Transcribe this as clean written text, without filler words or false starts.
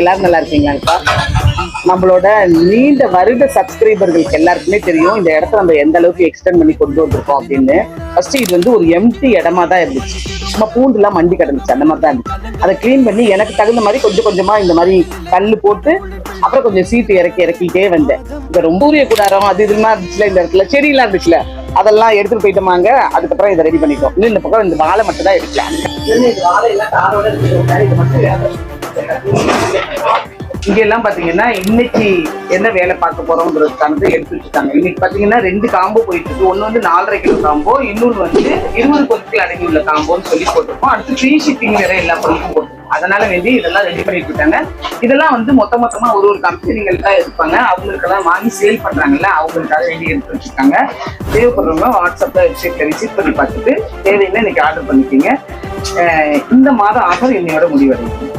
எல்லாரும் நல்லா இருக்கீங்களாப்பா? நம்மளோட நீண்ட வருட சப்ஸ்கிரைபர்களுக்கு எல்லாருக்குமே தெரியும் இந்த இடத்த நம்ம எந்த அளவுக்கு எக்ஸ்டெண்ட் பண்ணி கொண்டு வந்திருக்கோம் அப்படின்னு. ஃபர்ஸ்ட் இது வந்து ஒரு எம்டி இடமா தான் இருந்துச்சு, சும்மா பூண்டுலாம் மண்டி கிடந்துச்சு, அந்த மாதிரி தான் இருந்துச்சு. அதை கிளீன் பண்ணி எனக்கு தகுந்த மாதிரி கொஞ்சம் கொஞ்சமா இந்த மாதிரி கல் போட்டு அப்புறம் கொஞ்சம் சீட்டு இறக்கிட்டே வந்தேன். இந்த ரொம்ப ஊரிய கூடாரம் அது இதுமா இருந்துச்சுல, இந்த இடத்துல செடியெல்லாம் இருந்துச்சுல, அதெல்லாம் எடுத்துட்டு போயிட்டோமாங்க. அதுக்கப்புறம் இதை ரெடி பண்ணிட்டோம். இன்னும் இந்த பக்கம் இந்த வாழை மட்டும் தான் எடுக்கலாம். இங்க எல்லாம் பாத்தீங்கன்னா இன்னைக்கு என்ன வேலை பார்க்க போறோம்ன்றதுக்கானது எடுத்து வச்சுட்டாங்க. இன்னைக்கு பாத்தீங்கன்னா 2 காம்போ போயிட்டு இருக்கு. ஒண்ணு வந்து 4.5 கிலோ காம்போ, இன்னொன்று வந்து 20 பொருட்கள் அடங்கி உள்ள காம்போன்னு சொல்லி போட்டிருக்கோம். அடுத்து ஃப்ரீ ஷிப்பிங் வேற எல்லா பொருட்களும் போட்டிருக்கோம். அதனால வேண்டி இதெல்லாம் ரெடி பண்ணிட்டு இருக்காங்க. இதெல்லாம் வந்து மொத்தமா ஒரு கம்பெனிகள் தான் இருப்பாங்க, அவங்களுக்கெல்லாம் வாங்கி சேல் பண்றாங்கல்ல, அவங்களுக்காக வேண்டி எடுத்து வச்சிருக்காங்க. தேவைப்படுறவங்க வாட்ஸ்அப்ல வெப்சைட்ல விசிட் பண்ணி பார்த்துட்டு தேவைன்னா இன்னைக்கு ஆர்டர் பண்ணிக்கிங்க. இந்த மாதம் ஆஃபர் என்னையோட முடிவடையும்.